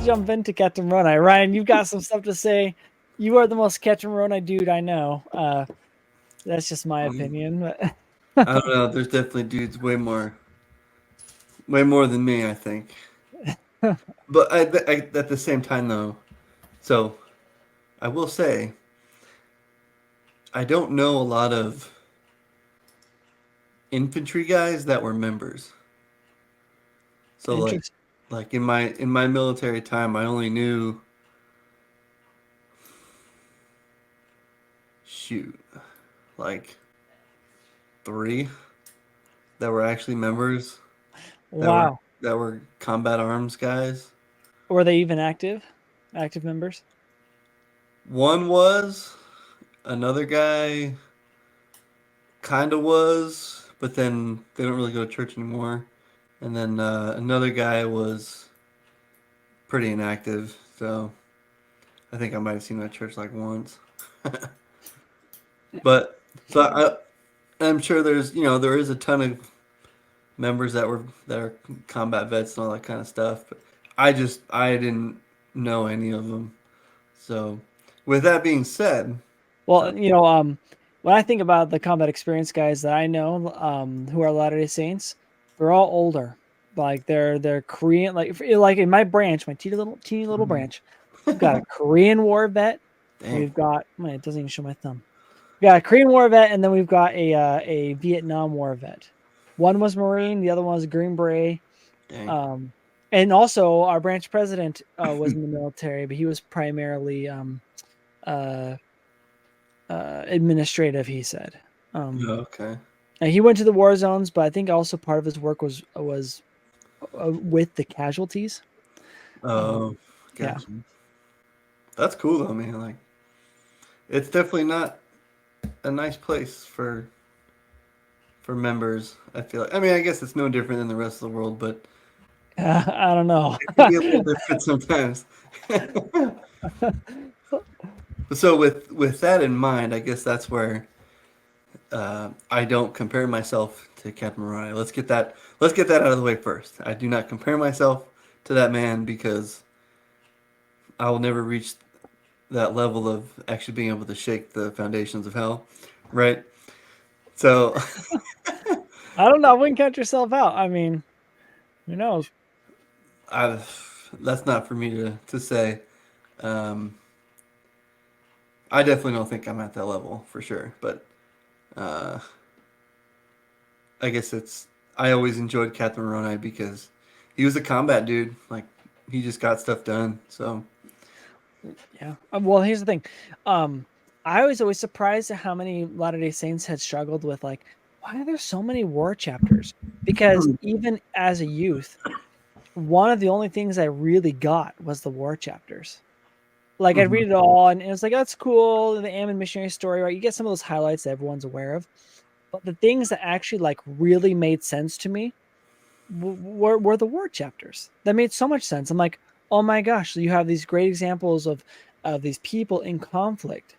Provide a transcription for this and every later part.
jump into Captain Moroni. Ryan, you've got some stuff to say. You are the most Captain Moroni dude I know. That's just my opinion. I don't know. There's definitely dudes way more than me, I think. But at the same time, though, so I will say I don't know a lot of infantry guys that were members. So Interesting. like in my military time, I only knew shoot like three that were actually members that were Wow. that were combat arms guys. Were they even active? Active members? One was, another guy kind of was, but then they don't really go to church anymore. And then another guy was pretty inactive, so I think I might have seen him at church like once. But so I'm sure there is a ton of members that are combat vets and all that kind of stuff. But I didn't know any of them. So with that being said, uh, Well, when I think about the combat experience guys that I know, who are Latter Day Saints, they're all older. Like they're Korean. Like in my branch, my teeny little branch, we've got a Korean War vet. dang, We've got it doesn't even show my thumb. We got a Korean War vet, and then we've got a Vietnam War vet. One was Marine, the other one was a Green Beret. dang. Um, and also our branch president was in the military, but he was primarily uh, administrative. He said. Okay. And he went to the war zones, but I think also part of his work was with the casualties. Oh, Yeah. gotcha. That's cool though, man. Like, it's definitely not a nice place for members. I feel like. I mean, I guess it's no different than the rest of the world, but I don't know. it can be a little different sometimes. So with that in mind, I guess that's where I don't compare myself to Captain Moroni. Let's get that out of the way first. I do not compare myself to that man because I will never reach that level of actually being able to shake the foundations of hell, right? So I don't know. I wouldn't count yourself out. I mean, who knows? I, that's not for me to say. Um, I definitely don't think I'm at that level for sure, but uh, I guess I always enjoyed Captain Moroni because he was a combat dude. Like he just got stuff done. So Yeah. Well, here's the thing. Um, I was always surprised at how many Latter Day Saints had struggled with why are there so many war chapters? Because even as a youth, one of the only things I really got was the war chapters. Like I'd mhm. read it all, and it was like, that's cool. The Ammon missionary story, right? You get some of those highlights that everyone's aware of, but the things that actually really made sense to me were the war chapters. That made so much sense. I'm like, oh my gosh, you have these great examples of these people in conflict,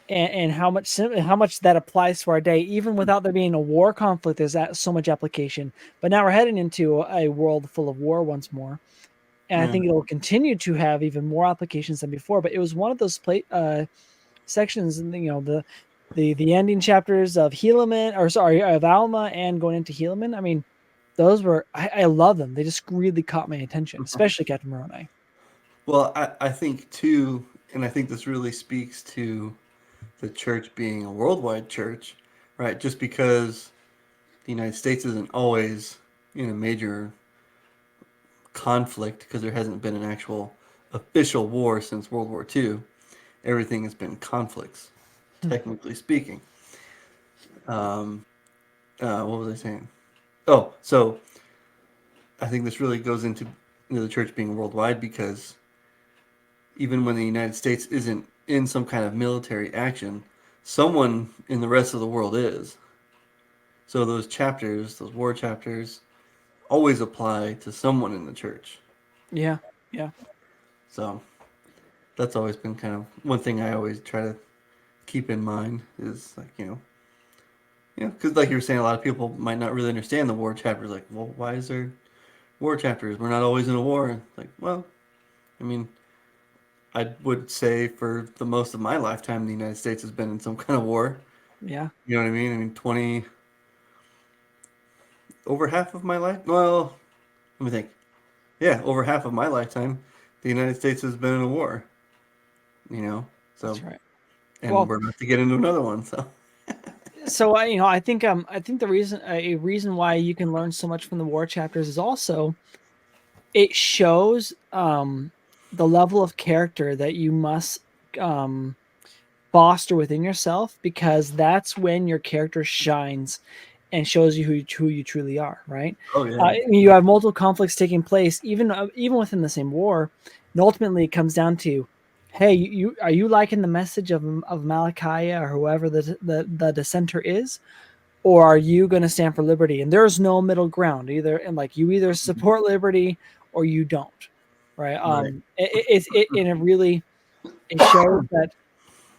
and how much that applies to our day, even without there being a war conflict. There's that so much application. But now we're heading into a world full of war once more, and I Yeah. think it'll continue to have even more applications than before. But it was one of those sections, the ending chapters of Helaman, or sorry, of Alma, and going into Helaman. I mean, those were I love them. They just really caught my attention, especially Captain Moroni. Well, I think too, and I think this really speaks to the church being a worldwide church, right? Just because the United States isn't always in a major conflict because there hasn't been an actual official war since World War II. Everything has been conflicts, technically speaking. What was I saying? Oh, so I think this really goes into the church being worldwide because even when the United States isn't in some kind of military action, someone in the rest of the world is. So those chapters, those war chapters, always apply to someone in the church. Yeah, yeah, So that's always been kind of one thing I always try to keep in mind is like because like you were saying, a lot of people might not really understand the war chapters. Like, well, why is there war chapters? We're not always in a war. Like, well, I mean, I would say for the most of my lifetime, the United States has been in some kind of war. Yeah, You know what I mean? I mean, 20, over half of my life. Well, let me think. Yeah, over half of my lifetime, the United States has been in a war. You know, that's so right. and Well, we're about to get into another one. So so I think the reason a reason why you can learn so much from the war chapters is also it shows the level of character that you must um foster within yourself, because that's when your character shines and shows you who you truly are, right? oh yeah, I mean, you have multiple conflicts taking place, even within the same war, and ultimately it comes down to, hey, you are you liking the message of Malachi or whoever the dissenter is, or are you going to stand for liberty? And there's no middle ground either, and like you either support liberty or you don't, right? right. And it really it shows that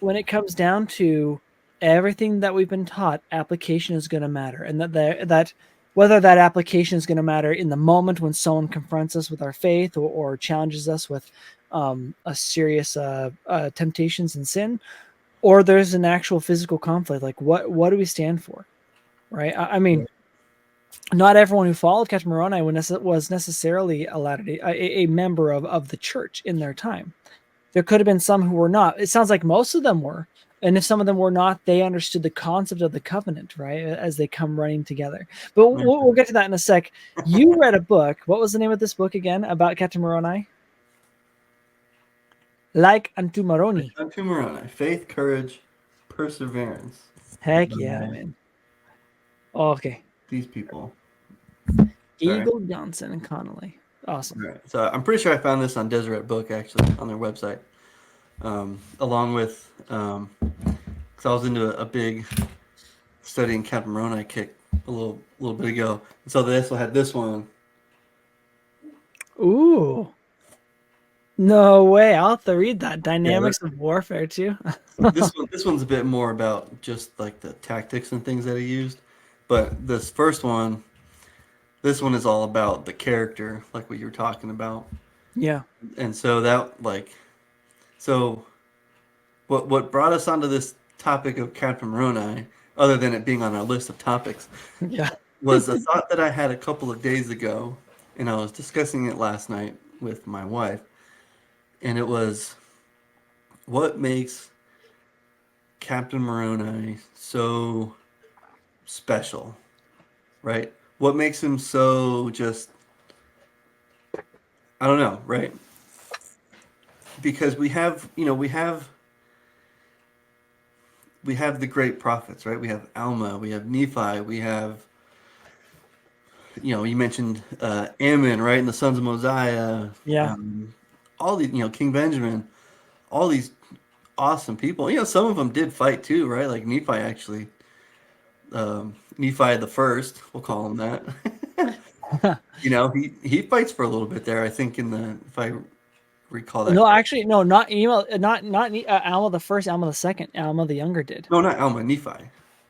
when it comes down to everything that we've been taught, application is going to matter, and that whether that application is going to matter in the moment when someone confronts us with our faith, or challenges us with a serious temptations and sin, or there's an actual physical conflict. Like what do we stand for, right? I mean, not everyone who followed Captain Moroni was necessarily a a member of the church in their time. There could have been some who were not. It sounds like most of them were. And if some of them were not, they understood the concept of the covenant, right? As they come running together. But Yeah. we'll get to that in a sec. You read a book. What was the name of this book again about Captain Moroni? Like unto Moroni. Captain Moroni, faith, courage, perseverance. Heck yeah, By man. Okay. these people. Sorry. Eagle Johnson and Connolly. Awesome. All right. So I'm pretty sure I found this on Deseret Book actually on their website, along with because I was into a big studying Captain Moroni kick a little bit ago, and so they also had this one. Ooh. No way. I'll have to read that. Yeah, Dynamics of Warfare too. this one's a bit more about just like the tactics and things that he used, but this first one, this one is all about the character, like what you were talking about, Yeah. and so that like so what brought us onto this topic of Captain Moroni, other than it being on our list of topics, Yeah. was a thought that I had a couple of days ago, and I was discussing it last night with my wife, and it was what makes Captain Moroni so special, right? What makes him so just, I don't know, right? Because we have the great prophets, right? We have Alma, we have Nephi, we have, you mentioned Ammon, right? And the sons of Mosiah, Yeah. um, all these, King Benjamin, all these awesome people. Some of them did fight too, right? Like Nephi actually, Nephi the first, we'll call him that. He fights for a little bit there. I think if I recall that No, correct. actually, no, not email, not Alma the first, Alma the second, Alma the younger did. No, not Alma, Nephi.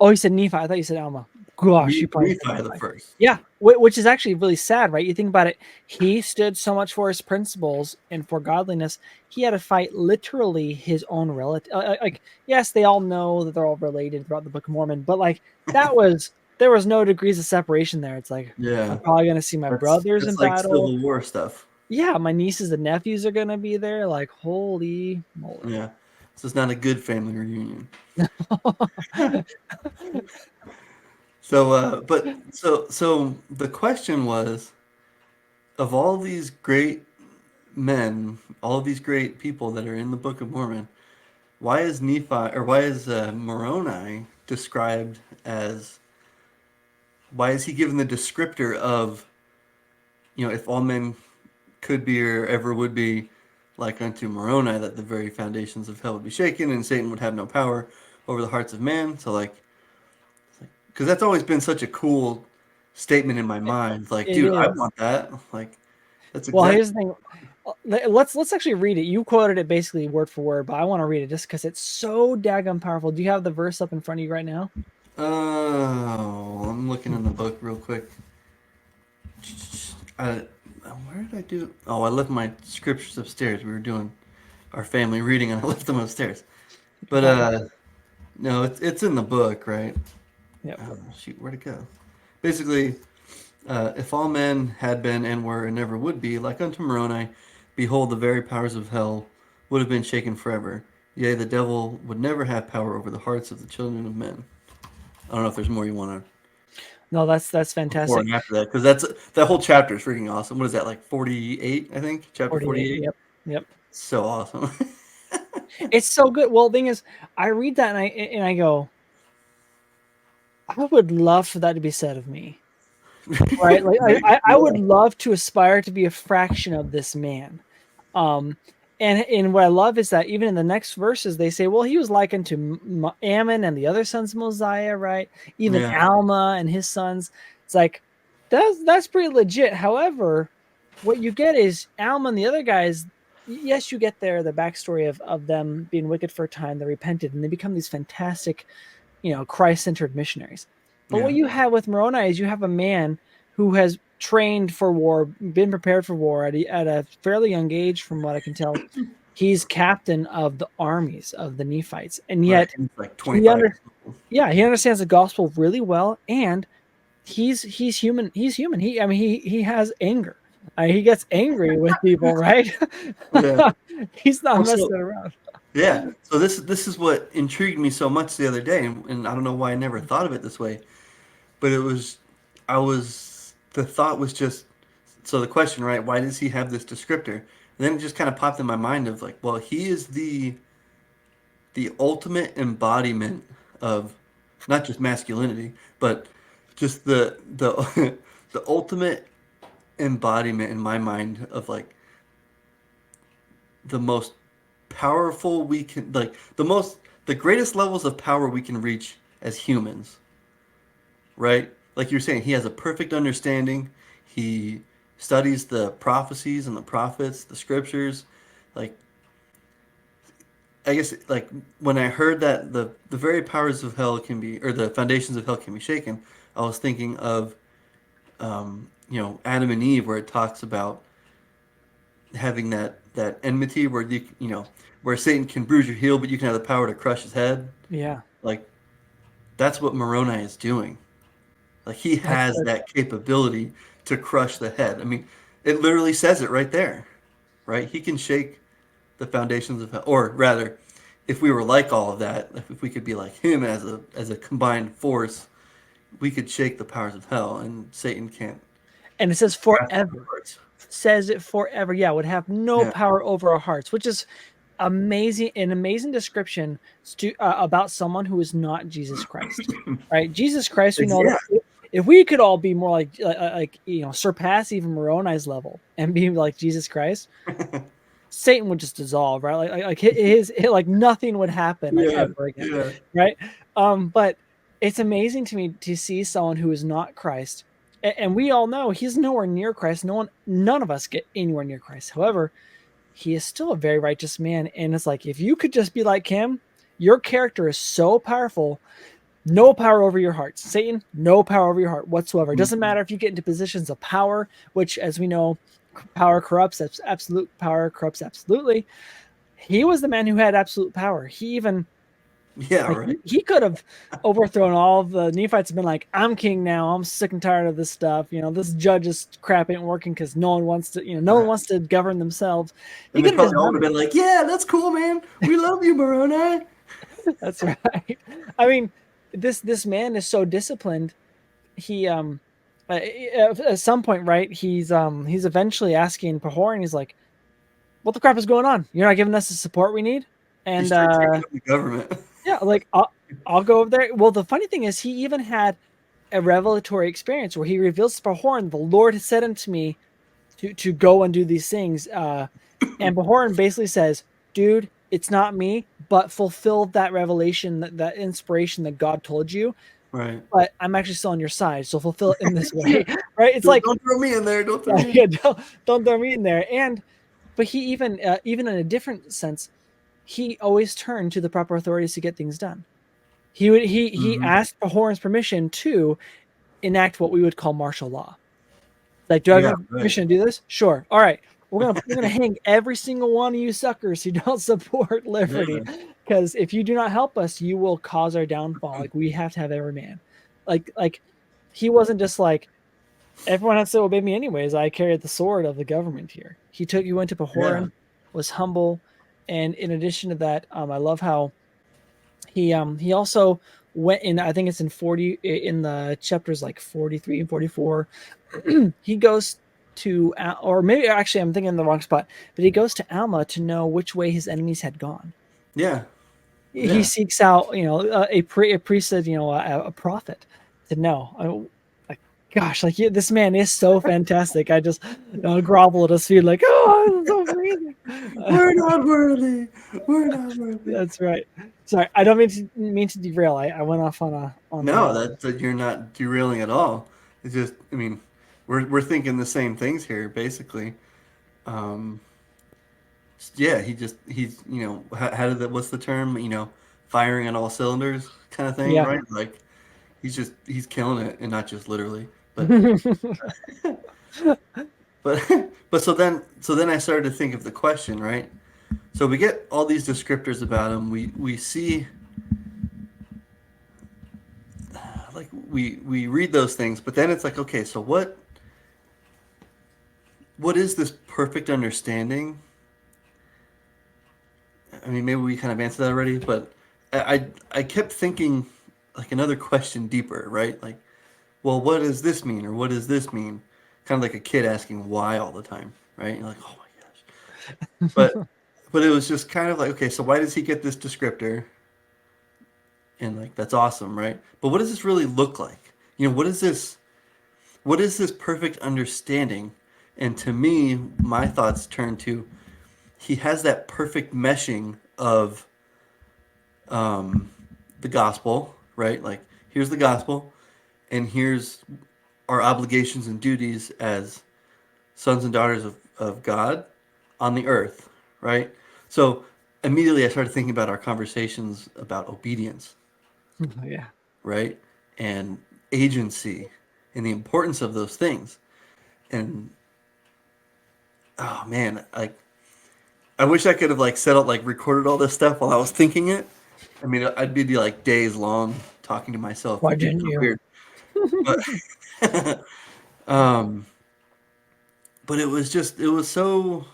Oh, you said Nephi. I thought you said Alma. Gosh, you probably said Nephi the Nephi. first. Yeah, which is actually really sad, right? You think about it. He stood so much for his principles and for godliness. He had to fight literally his own relative. Like, yes, they all know that they're all related throughout the Book of Mormon, but like there was no degrees of separation there. It's like I'm Yeah, probably gonna see my that's brothers in that's like battle. Civil War stuff. Yeah, my nieces and nephews are gonna be there. Like, holy moly. Yeah, this is not a good family reunion. So, but so the question was, of all these great men, all of these great people that are in the Book of Mormon, why is Moroni described as, why is he given the descriptor of, if all men could be or ever would be like unto Moroni, that the very foundations of hell would be shaken and Satan would have no power over the hearts of man. So like, because that's always been such a cool statement in my mind. Like, It dude, I is. want that. Like, that's Well, exactly. here's the thing. Let's actually read it. You quoted it basically word for word, but I want to read it just because it's so daggone powerful. Do you have the verse up in front of you right now? Oh, I'm looking in the book real quick. Where did I do? Oh, I left my scriptures upstairs. We were doing our family reading, and I left them upstairs. But Got it. no, it's in the book, right? Yep. Shoot, where'd it go? Basically, if all men had been and were and never would be like unto Moroni, behold, the very powers of hell would have been shaken forever. Yea, the devil would never have power over the hearts of the children of men. I don't know if there's more you want to No, that's before fantastic. and after that, because that whole chapter is freaking awesome. What is that, like 48? I think chapter 48. 48. Yep. Yep. So awesome. It's so good. Well, the thing is, I read that and I go, I would love for that to be said of me. Right? Like Right? I would Yeah. love to aspire to be a fraction of this man. Um, and what I love is that even in the next verses, they say, well, he was likened to Ammon and the other sons of Mosiah, right? Even Yeah. Alma and his sons. It's like that's pretty legit. However, what you get is Alma and the other guys. Yes, you get the backstory of them being wicked for a time. They repented and they become these fantastic, Christ-centered missionaries. But Yeah. what you have with Moroni is you have a man who has trained for war, been prepared for war at a fairly young age, from what I can tell. He's captain of the armies of the Nephites, and Right. yet He's like he 25. under yeah he understands the gospel really well, and he's human. He's human. He has anger. He gets angry with people, right? Yeah. He's not Also, messing around. yeah. So this is what intrigued me so much the other day, and I don't know why I never thought of it this way, but the thought was just, so the question, right? Why does he have this descriptor? And then it just kind of popped in my mind of like, well, he is the ultimate embodiment of not just masculinity, but just the the ultimate embodiment in my mind of like the most powerful we can, like the greatest levels of power we can reach as humans, right? Like you're saying, he has a perfect understanding. He studies the prophecies and the prophets, the scriptures. Like, I guess, like when I heard that the very powers of hell can be, or the foundations of hell can be shaken, I was thinking of Adam and Eve, where it talks about having that enmity where where Satan can bruise your heel, but you can have the power to crush his head. Yeah, Like that's what Moroni is doing. Like he that's has good. that capability to crush the head. I mean, it literally says it right there, right? He can shake the foundations of hell, or rather, if we were like all of that, if we could be like him as a combined force, we could shake the powers of hell, and Satan can't And it says grasp our forever. hearts. Says it forever. Yeah, would have no Yeah. power over our hearts, which is an amazing description about someone who is not Jesus Christ. Right? Jesus Christ, we know Yeah. that if we could all be more like surpass even Moroni's level and be like Jesus Christ, Satan would just dissolve, right? Like like nothing would happen like Yeah. ever again, Yeah. right? But it's amazing to me to see someone who is not Christ, and we all know he's nowhere near Christ. None of us get anywhere near Christ. However, he is still a very righteous man, and it's like if you could just be like him, your character is so powerful. No power over your heart. Satan, no power over your heart whatsoever. It doesn't Mhm. matter if you get into positions of power, which, as we know, power corrupts. Absolute power corrupts absolutely. He was the man who had absolute power. He even Yeah. like Right. he could have overthrown all of the Nephites. Have been like, I'm king now. I'm sick and tired of this stuff. This judge's crap ain't working because no one wants to. No one Right. wants to govern themselves. He And they could have probably just all done would have been like, "Yeah, that's cool, man. We love you, Moroni." it. That's right. I mean, this man is so disciplined. He at some point, right? He's eventually asking Pahor, and he's like, what the crap is going on? You're not giving us the support we need? He And started taking up the government. yeah, like I'll go over there. Well, the funny thing is, he even had a revelatory experience where he reveals to Pahoran, the Lord has said unto me to go and do these things. And Pahoran basically says, dude, it's not me, but fulfill that revelation, that inspiration that God told you. Right. But I'm actually still on your side, so fulfill it in this Yeah. way, right? It's like, Don't throw me in there. Don't throw yeah, me in yeah, don't throw me in there. But he even in a different sense, he always turned to the proper authorities to get things done. He there. asked Pahoran's permission to enact what we would call martial law. Like, do I Yeah, have right. permission to do this? Sure. All right. We're gonna hang every single one of you suckers who don't support liberty, Yeah, because if you do not help us, you will cause our downfall. Like, we have to have every man. Like he wasn't just like, everyone has to obey me anyways. I carried the sword of the government here. He went to yeah, Pahoran, was humble, and in addition to that, I love how he also went in. I think it's in 40, in the chapters like 43 and 44. He goes to, or maybe actually I'm thinking in the wrong spot, but he goes to Alma to know which way his enemies had gone. yeah, He yeah. seeks out, a priesthood, a prophet to know. Like, gosh, like, this man is so fantastic. I just, grovel at his feet like, oh, this is so amazing. We're not worthy. We're not worthy. That's right. Sorry, I don't mean to derail. I went off on a No, that you're not derailing at all. It's just, I mean, we're thinking the same things here, basically. Um, yeah, how did that? What's the term? Firing on all cylinders, kind of thing, yeah. right? Like he's killing it, and not just literally, but but but so then I started to think of the question, right? So we get all these descriptors about him. We see like we read those things, but then it's like, okay, so what is this perfect understanding? I mean, maybe we kind of answered that already, but I kept thinking like another question deeper, right? Like, well, what does this mean, or what does this mean? Kind of like a kid asking why all the time, right? You're like, oh my gosh. But it was just kind of like, okay, so why does he get this descriptor? And like that's awesome, right? But what does this really look like? What is this? What is this perfect understanding? And to me, my thoughts turn to he has that perfect meshing of um, the gospel, right? Like here's the gospel, and here's our obligations and duties as sons and daughters of God on the earth, right? So immediately I started thinking about our conversations about obedience, Yeah. right? And agency and the importance of those things. And oh man, like I wish I could have like set up like recorded all this stuff while I was thinking it. I mean, I'd be like days long talking to myself. Why It'd be didn't so you? weird. But um but it was so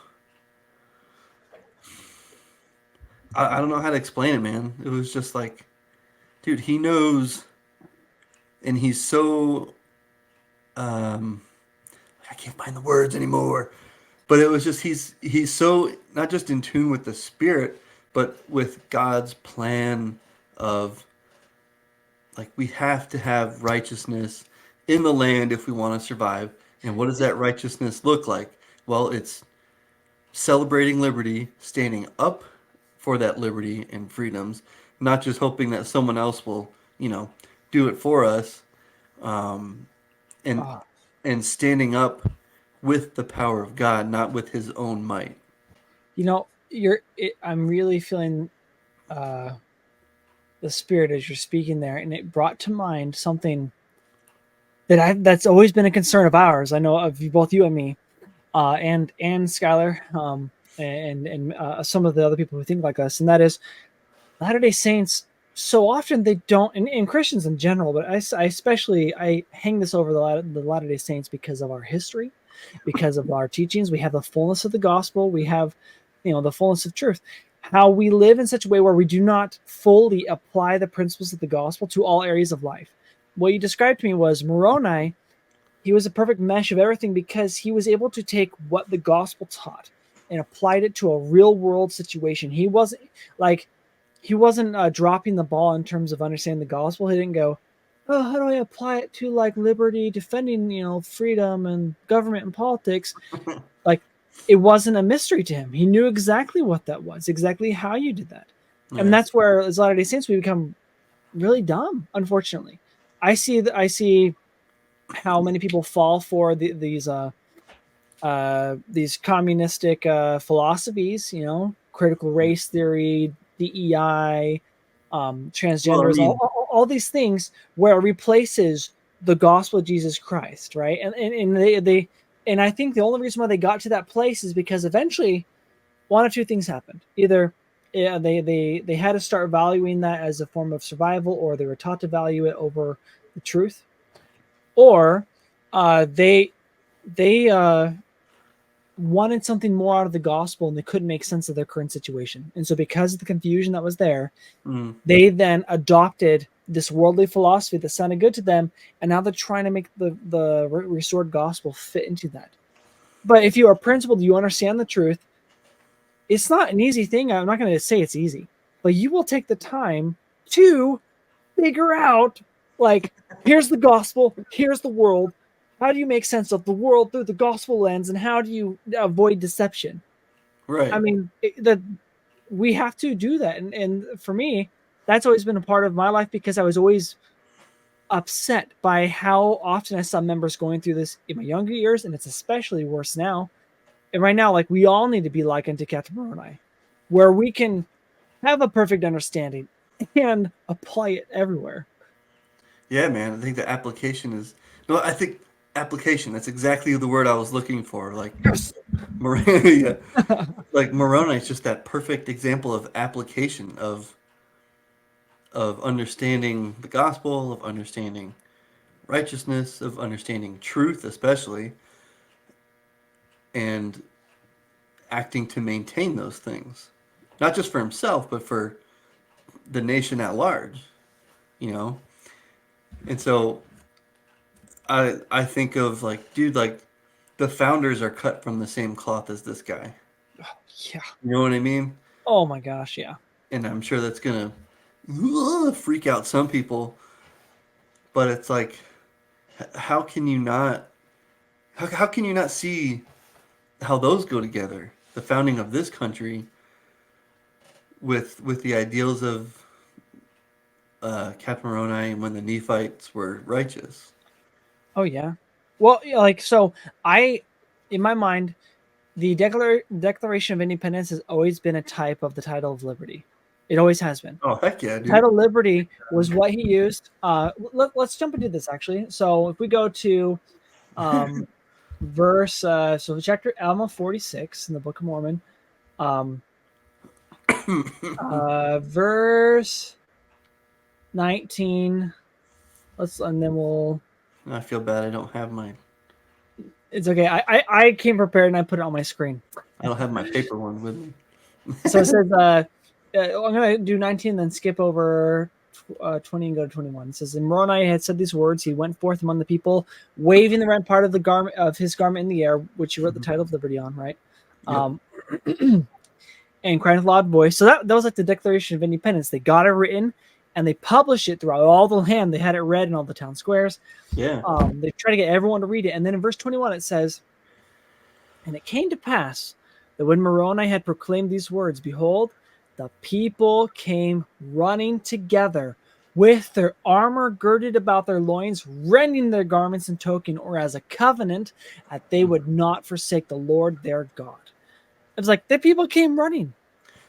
I don't know how to explain it, man. It was just like, dude, he knows, and he's so um I can't find the words anymore. But it was just he's so not just in tune with the spirit, but with God's plan of like we have to have righteousness in the land if we want to survive. And what does that righteousness look like? Well, it's celebrating liberty, standing up for that liberty and freedoms, not just hoping that someone else will, do it for us, um, and Oh, and standing up with the power of God, not with his own might. I'm really feeling uh the spirit as you're speaking there, and it brought to mind something that's always been a concern of ours. I know of both you and me, and Skylar, and some of the other people who think like us, and that is Latter Day Saints. So often they don't, and Christians in general, but I especially I hang this over the Latter Day Saints because of our history, because of our teachings. We have the fullness of the gospel. We have, the fullness of truth. How we live in such a way where we do not fully apply the principles of the gospel to all areas of life. What you described to me was Moroni. He was a perfect mesh of everything because he was able to take what the gospel taught and applied it to a real world situation. He wasn't dropping the ball in terms of understanding the gospel. He didn't go, oh, how do I apply it to like liberty, defending, freedom and government and politics? Like, it wasn't a mystery to him. He knew exactly what that was, exactly how you did that. And Yeah. that's where, as Latter-day Saints, we become really dumb, unfortunately. I see how many people fall for these communistic philosophies, critical race theory, DEI, Well, I transgenderism, mean, all these things where it replaces the gospel of Jesus Christ, right? And they and I think the only reason why they got to that place is because eventually one of two things happened. Either they had to start valuing that as a form of survival, or they were taught to value it over the truth, or they wanted something more out of the gospel and they couldn't make sense of their current situation. And so because of the confusion that was there, they then adopted this worldly philosophy that sounded good to them, and now they're trying to make the restored gospel fit into that. But if you are principled, you understand the truth. It's not an easy thing. I'm not going to say it's easy, but you will take the time to figure out, like, here's the gospel, here's the world. How do you make sense of the world through the gospel lens, and how do you avoid deception? Right. I mean, we have to do that. And for me, that's always been a part of my life, because I was always upset by how often I saw members going through this in my younger years, and it's especially worse now. And right now, like, we all need to be like unto Captain Moroni, where we can have a perfect understanding and apply it everywhere. Yeah, man. I think the application is. No, I think application. That's exactly the word I was looking for. Like, Yes. yeah. Like Moroni is just that perfect example of application of understanding the gospel, of understanding righteousness, of understanding truth, especially, and acting to maintain those things, not just for himself, but for the nation at large. You know, and so I think of like, dude, like the founders are cut from the same cloth as this guy. Yeah. You know what I mean? Oh my gosh. Yeah. And I'm sure that's gonna freak out some people, but it's like, how can you not? How can you not see how those go together? The founding of this country with the ideals of Captain Moroni when the Nephites were righteous. Oh yeah. Well, like, so in my mind, the Declaration of Independence has always been a type of the title of liberty. It always has been. Oh heck yeah, The dude! title liberty was what he used. Let's jump into this actually. So if we go to um, verse, so chapter Alma 46 in the Book of Mormon, um, verse 19. And then we'll. I feel bad. I don't have my It's okay. I came prepared and I put it on my screen. I don't have my paper one with me. So it says, I'm going to do 19, then skip over 20 and go to 21. It says, and Moroni had said these words. He went forth among the people, waving the red part of the garment of his garment in the air, which he wrote the title of liberty on, right? Yep. And crying with a loud voice. So that was like the Declaration of Independence. They got it written and they published it throughout all the land. They had it read in all the town squares. Yeah. They try to get everyone to read it. And then in verse 21, it says, and it came to pass that when Moroni had proclaimed these words, behold, the people came running together with their armor girded about their loins, rending their garments in token or as a covenant that they would not forsake the Lord their God. It was like the people came running.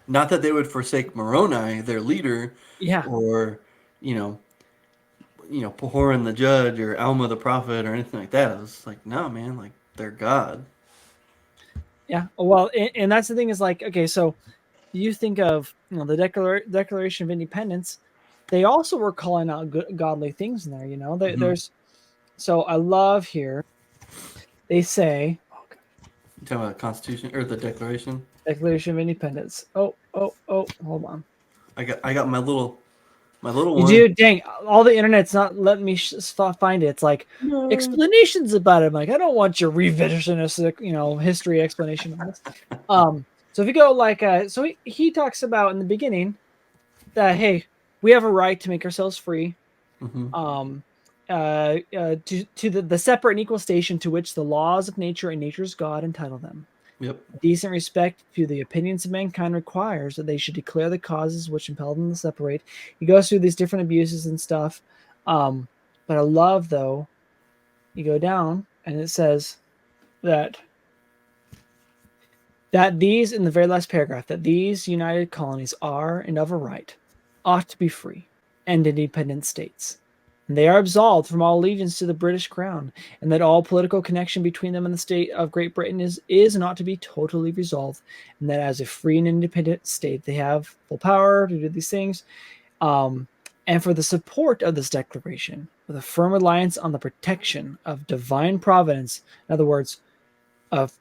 Not that they would forsake Moroni, their leader, Yeah. or Pahoran the judge or Alma the prophet or anything like that. It was like, no, man, like they're God. Yeah. Well, and that's the thing is like, okay, so you think of the Declaration of Independence. They also were calling out godly things in there. There's so I love here. They say, You talking about the Constitution or the Declaration? Declaration of Independence. Oh, hold on. I got my little You one. do? Dang, all the internet's not letting me find it. It's like explanations about it. I'm like, I don't want your revisionist, history explanation on this. So if you go like, so he talks about in the beginning that, hey, we have a right to make ourselves free. To the separate and equal station to which the laws of nature and nature's God entitle them. Yep. Decent respect to the opinions of mankind requires that they should declare the causes which impel them to separate. He goes through these different abuses and stuff. But I love, though, you go down and it says that these, in the very last paragraph, that these united colonies are and of a right ought to be free and independent states. and they are absolved from all allegiance to the British crown, and that all political connection between them and the state of Great Britain is not to be totally resolved, and that as a free and independent state, they have full power to do these things. And for the support of this declaration, with a firm reliance on the protection of divine providence, in other words,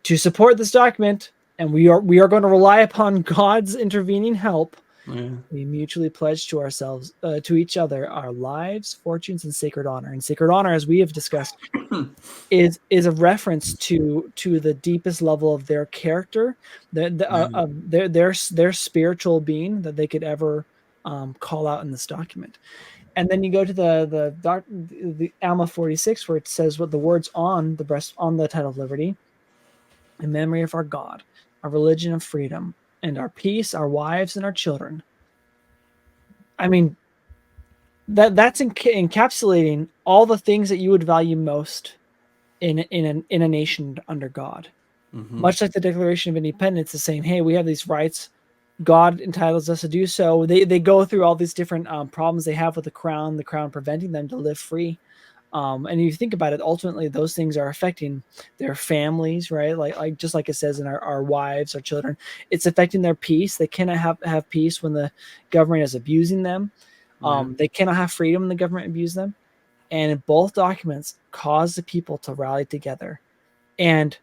to support this document, and we are going to rely upon God's intervening help. Yeah. We mutually pledge to ourselves, to each other, our lives, fortunes, and sacred honor. And sacred honor, as we have discussed, is a reference to the deepest level of their character, their spiritual being that they could ever call out in this document. And then you go to the Alma 46, where it says what the words on the breast on the title of liberty, in memory of our God, our religion of freedom, and our peace, our wives, and our children. I mean, that's encapsulating all the things that you would value most in a nation under God. Mm-hmm. Much like the Declaration of Independence is saying, hey, we have these rights. God entitles us to do so. They go through all these different problems they have with the crown preventing them to live free. And if you think about it, ultimately those things are affecting their families, right? Like just like it says in our wives, our children, it's affecting their peace. They cannot have peace when the government is abusing them. They cannot have freedom when the government abuses them. And both documents cause the people to rally together. And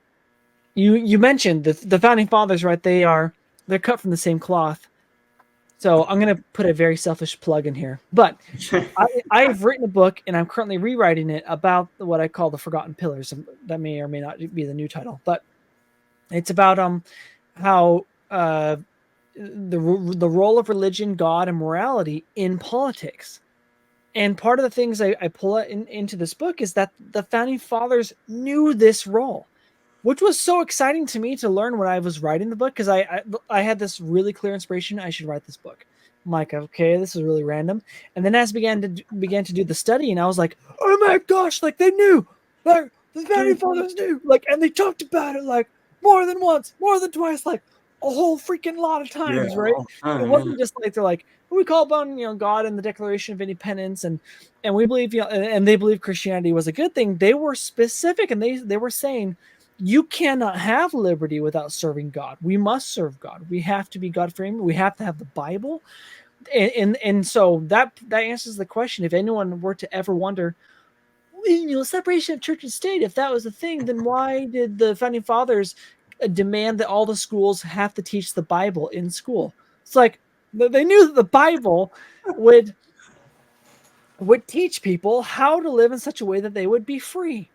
you mentioned the founding fathers, right? They're cut from the same cloth. So I'm going to put a very selfish plug in here, but I've written a book and I'm currently rewriting it about what I call the Forgotten Pillars. That may or may not be the new title, but it's about how the role of religion, God, and morality in politics. And part of the things I pull into this book is that the founding fathers knew this role, which was so exciting to me to learn when I was writing the book, because I had this really clear inspiration. I should write this book. I'm like, okay, this is really random. And then as I began to do the study, and I was like, oh my gosh, like they knew, like the founding fathers knew, like, and they talked about it like more than once, more than twice, like a whole freaking lot of times, right? It wasn't just like they're like, we call upon God in the Declaration of Independence, and we believe and they believe Christianity was a good thing. They were specific, and they were saying, you cannot have liberty without serving God. We must serve God. We have to be God-fearing. We have to have the Bible. And so that answers the question. If anyone were to ever wonder, separation of church and state, if that was the thing, then why did the founding fathers demand that all the schools have to teach the Bible in school? It's like they knew that the Bible would teach people how to live in such a way that they would be free.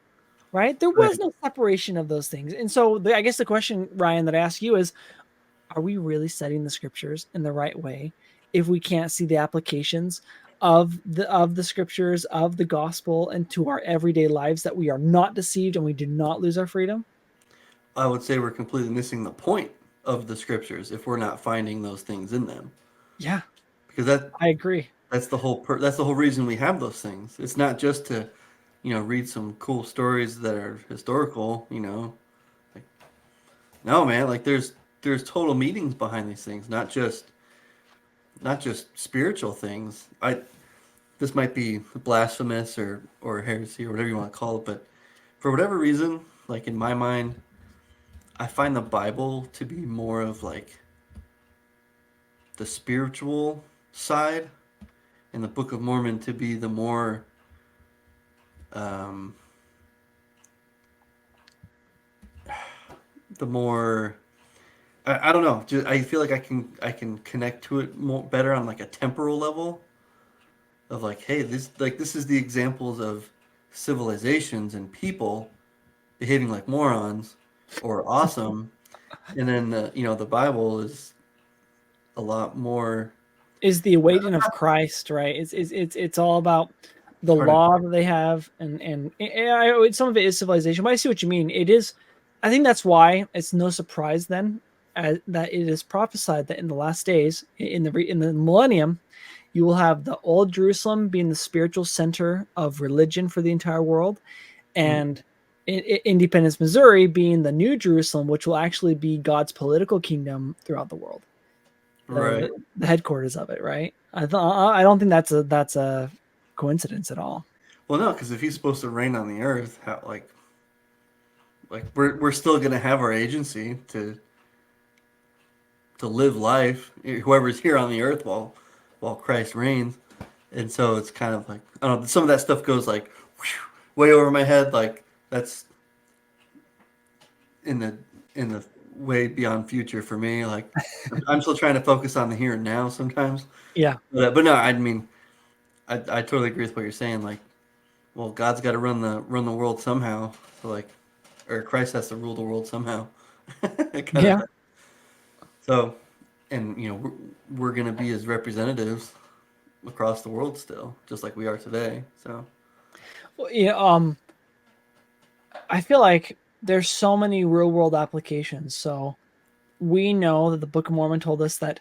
Right? There was no separation of those things. And so I guess the question, Ryan, that I ask you is, are we really studying the scriptures in the right way if we can't see the applications of the scriptures, of the gospel, into our everyday lives, that we are not deceived and we do not lose our freedom? I would say we're completely missing the point of the scriptures if we're not finding those things in them. Yeah, Because I agree. that's the whole reason we have those things. It's not just to, read some cool stories that are historical. Like, no, man. Like there's total meanings behind these things, not just spiritual things. This might be blasphemous or heresy or whatever you want to call it, but for whatever reason, like in my mind, I find the Bible to be more of like the spiritual side, and the Book of Mormon to be the more um, the more I don't know. Just, I feel like I can connect to it more better on like a temporal level of like, hey, this is the examples of civilizations and people behaving like morons or awesome, and then the Bible is a lot more. Is the awaiting of Christ, right? It's all about the law that they have, and some of it is civilization. But I see what you mean. It is. I think that's why it's no surprise then that it is prophesied that in the last days, in the millennium, you will have the old Jerusalem being the spiritual center of religion for the entire world, and Independence, Missouri, being the new Jerusalem, which will actually be God's political kingdom throughout the world. Right. The headquarters of it, right? I don't think that's a coincidence at all. Well, no, because if he's supposed to reign on the earth, how like we're still gonna have our agency to live life. Whoever's here on the earth while Christ reigns, and so it's kind of like I don't know. Some of that stuff goes like whew, way over my head. Like that's in the way beyond future for me. Like I'm still trying to focus on the here and now sometimes. Yeah. But no, I mean I totally agree with what you're saying. Like, well, God's got to run the world somehow. So like, or Christ has to rule the world somehow. kind of Yeah. thing. So, and we're gonna be his representatives across the world still, just like we are today. So Well, yeah. I feel like there's so many real world applications. So we know that the Book of Mormon told us that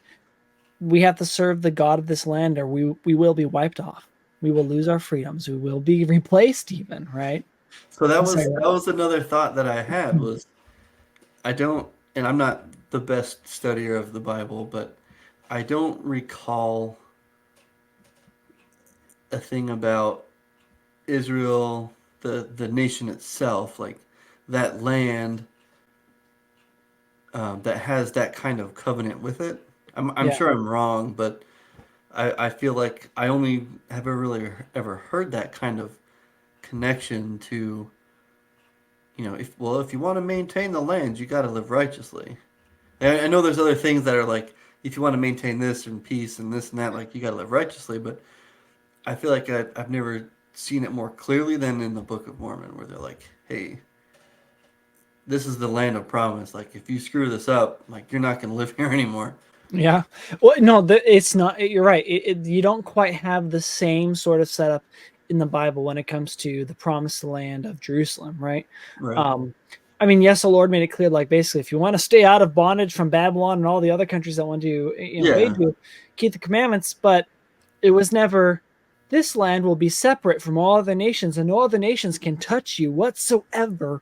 we have to serve the God of this land, or we will be wiped off. We will lose our freedoms. We will be replaced, even right. so that So, was that was another thought that I had was I don't, and I'm not the best studier of the Bible, but I don't recall a thing about Israel, the nation itself, like that land that has that kind of covenant with it. I'm yeah, sure I'm wrong, but I feel like I only have ever really ever heard that kind of connection to, if you want to maintain the land, you got to live righteously. And I know there's other things that are like, if you want to maintain this and peace and this and that, like you got to live righteously. But I feel like I've never seen it more clearly than in the Book of Mormon, where they're like, hey, this is the land of promise. Like, if you screw this up, like, you're not going to live here anymore. yeah. Well, no, it's not. You're right. You don't quite have the same sort of setup in the Bible when it comes to the promised land of Jerusalem, right? Right. Um, I mean, yes, the Lord made it clear, like basically, if you want to stay out of bondage from Babylon and all the other countries that want to, invade Yeah. you, keep the commandments. But it was never. This land will be separate from all other nations, and no other nations can touch you whatsoever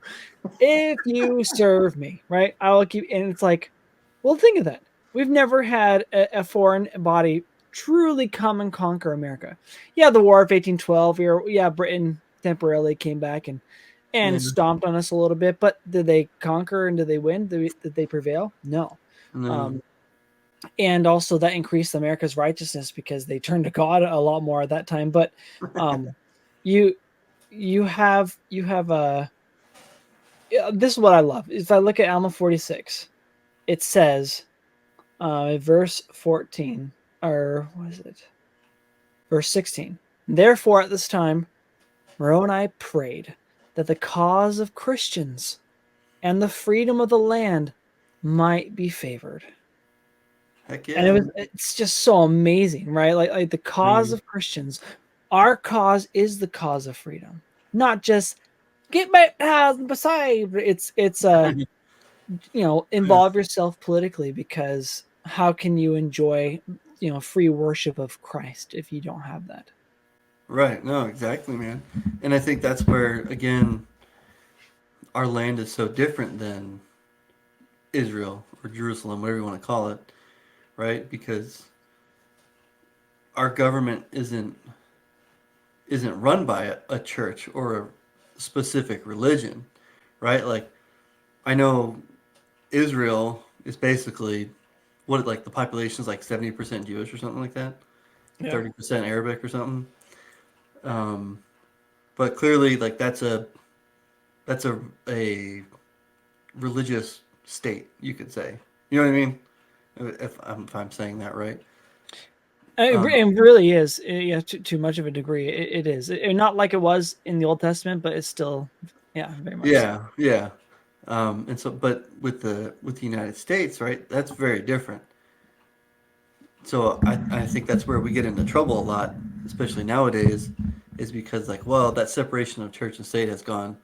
if you serve me, right? I will keep, and it's like, well, think of that. We've never had a foreign body truly come and conquer America. Yeah, the War of 1812. Yeah, Britain temporarily came back Yeah. and stomped on us a little bit, but did they conquer and did they win? Did they prevail? No. No. Um, and also that increased America's righteousness because they turned to God a lot more at that time. But um, you you have a this is what I love. If I look at Alma 46, it says, verse 14, or what is it? Verse 16. Therefore, at this time, Moroni prayed that the cause of Christians and the freedom of the land might be favored. Heck And yeah. it's just so amazing, right? Like the cause Mm. of Christians, our cause is the cause of freedom, not just get baptized beside. It's involve yourself politically, because how can you enjoy free worship of Christ if you don't have that? Right. No, exactly, man. And I think that's where, again, our land is so different than Israel or Jerusalem, whatever you want to call it, right? Because our government isn't run by a church or a specific religion, right? Like I know Israel is basically what like the population is like 70% Jewish or something like that, Yeah. 30% Arabic or something. Um, but clearly, like that's a religious state, you could say. You know what I mean? If I'm saying that right. Um, It really is, yeah, to much of a degree. It is. Not like it was in the Old Testament, but it's still, yeah, very much so. yeah, yeah. And so, but with the United States, right? That's very different. So I think that's where we get into trouble a lot, especially nowadays, is because like, well, that separation of church and state has gone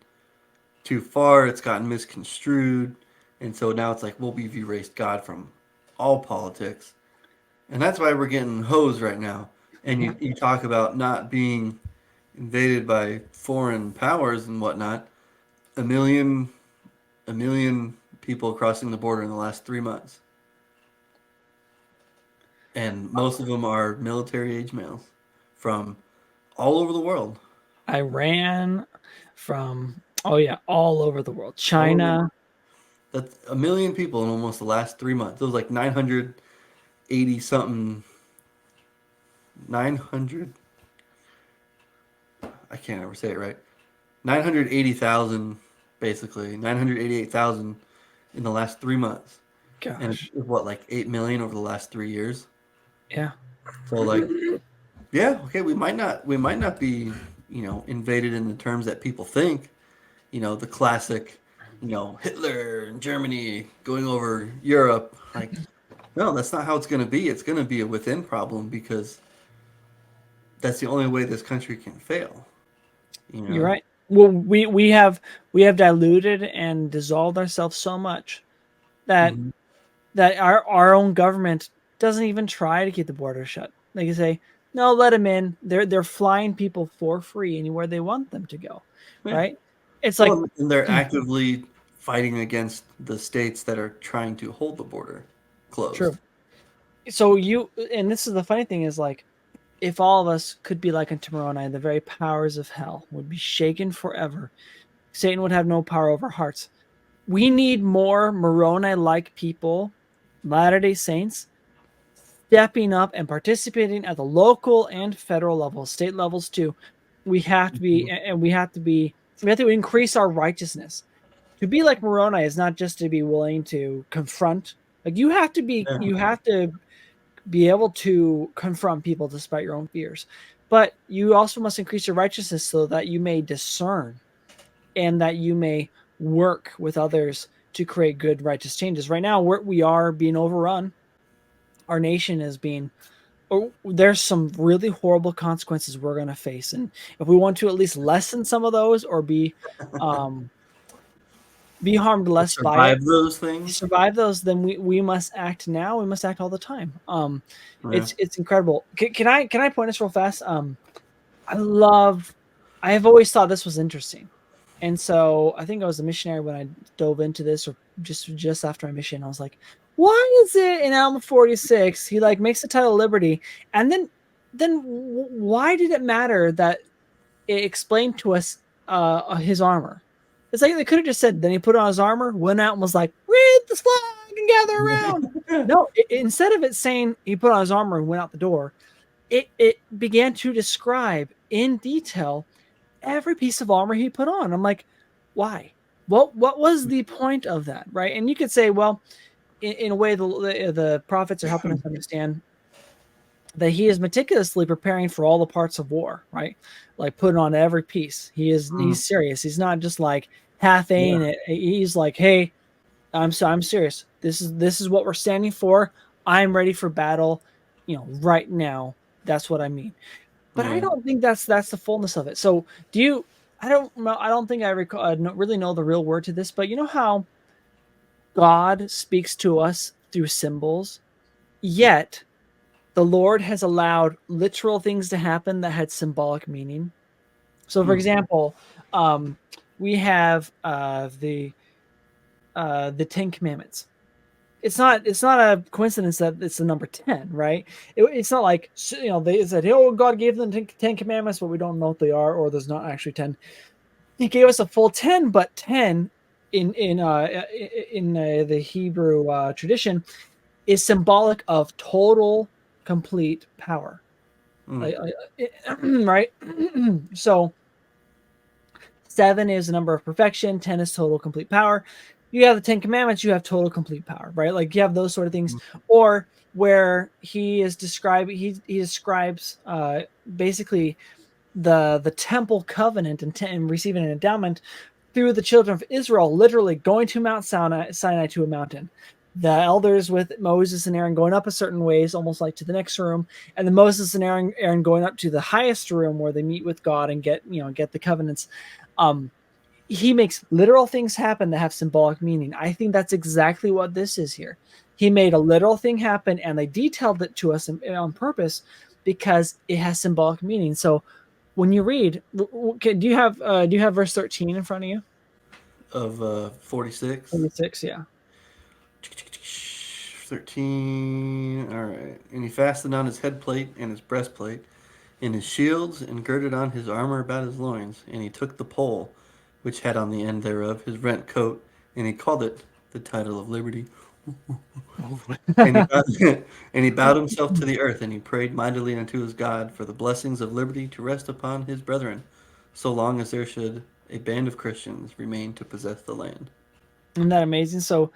too far. It's gotten misconstrued, and so now it's like, well, we've erased God from all politics, and that's why we're getting hosed right now. And Yeah. you talk about not being invaded by foreign powers and whatnot. A million a million people crossing the border in the last 3 months, and most of them are military age males from all over the world. Iran, from all over the world. All over the world. China. That's a million people in almost the last 3 months. It was like 980 something. 900. I can't ever say it right. 980,000, basically 988,000 in the last 3 months, and Gosh. what, like 8 million over the last 3 years. Yeah. So like, yeah, okay, we might not be, invaded in the terms that people think. The classic, Hitler and Germany going over Europe. Like, no, that's not how it's going to be. It's going to be a within problem because that's the only way this country can fail. You You're know. right. Well, we have diluted and dissolved ourselves so much that Hmm. our own government doesn't even try to keep the border shut. They can say, no, let them in. They're flying people for free anywhere they want them to go, Yeah. right? It's like Well, and they're actively fighting against the states that are trying to hold the border closed. true. So and this is the funny thing is like, if all of us could be like unto Moroni, the very powers of hell would be shaken forever. Satan would have no power over hearts. We need more Moroni-like people, Latter-day Saints, stepping up and participating at the local and federal level, state levels too. We have to be, Mhm. and we have to increase our righteousness. To be like Moroni is not just to be willing to confront. Like Yeah. you have to be able to confront people despite your own fears. But you also must increase your righteousness so that you may discern and that you may work with others to create good, righteous changes. Right now, we are being overrun. Our nation is being there's some really horrible consequences we're going to face, and if we want to at least lessen some of those or um, be harmed Or less by it, survive those things. survive those, then we must act now. We must act all the time. Yeah. It's incredible. Can I point this real fast? I love. I have always thought this was interesting, and so I think I was a missionary when I dove into this, or just after my mission. I was like, why is it in Alma 46 he like makes the title Liberty, and then why did it matter that it explained to us his armor? It's like they could have just said. Then he put on his armor, went out, and was like, read this flag and gather around. No, instead of it saying he put on his armor and went out the door, it began to describe in detail every piece of armor he put on. I'm like, why? What was the point of that, right? And you could say, well, in a way, the prophets are helping us understand that he is meticulously preparing for all the parts of war, right? Like putting on every piece. Mm. He's serious. He's not just like half Yeah. aing it. He's like, hey, I'm serious. This is what we're standing for. I'm ready for battle, right now. That's what I mean. But I Yeah. don't think that's the fullness of it. So do you? I don't know. I don't think I recall, really know the real word to this, but you know how God speaks to us through symbols, yet the Lord has allowed literal things to happen that had symbolic meaning. So, for Hmm. example, um, we have the Ten Commandments. It's not a coincidence that it's the number 10, right? It's not like they said, oh, God gave them 10 commandments, but we don't know what they are, or there's not actually 10. He gave us a full 10, but 10 in the Hebrew tradition is symbolic of total complete power. Mm. Right? So 7 is the number of perfection, 10 is total complete power. You have the 10 commandments, you have total complete power, right? Like you have those sort of things. Or where he describes basically the temple covenant and receiving an endowment through the children of Israel, literally going to Mount Sinai to a mountain. The elders with Moses and Aaron going up a certain ways, almost like to the next room, and then Moses and Aaron going up to the highest room where they meet with God and get the covenants. Um, he makes literal things happen that have symbolic meaning. I think that's exactly what this is here. He made a literal thing happen, and they detailed it to us on purpose because it has symbolic meaning. So when you read, do you have verse 13 in front of you? Of 46. 26, yeah. 13. All right. And he fastened on his head plate and his breastplate, in his shields, and girded on his armor about his loins. And he took the pole, which had on the end thereof his rent coat, and he called it the title of liberty. And he bowed, and he bowed himself to the earth, and he prayed mightily unto his God for the blessings of liberty to rest upon his brethren, so long as there should a band of Christians remain to possess the land. Isn't that amazing? So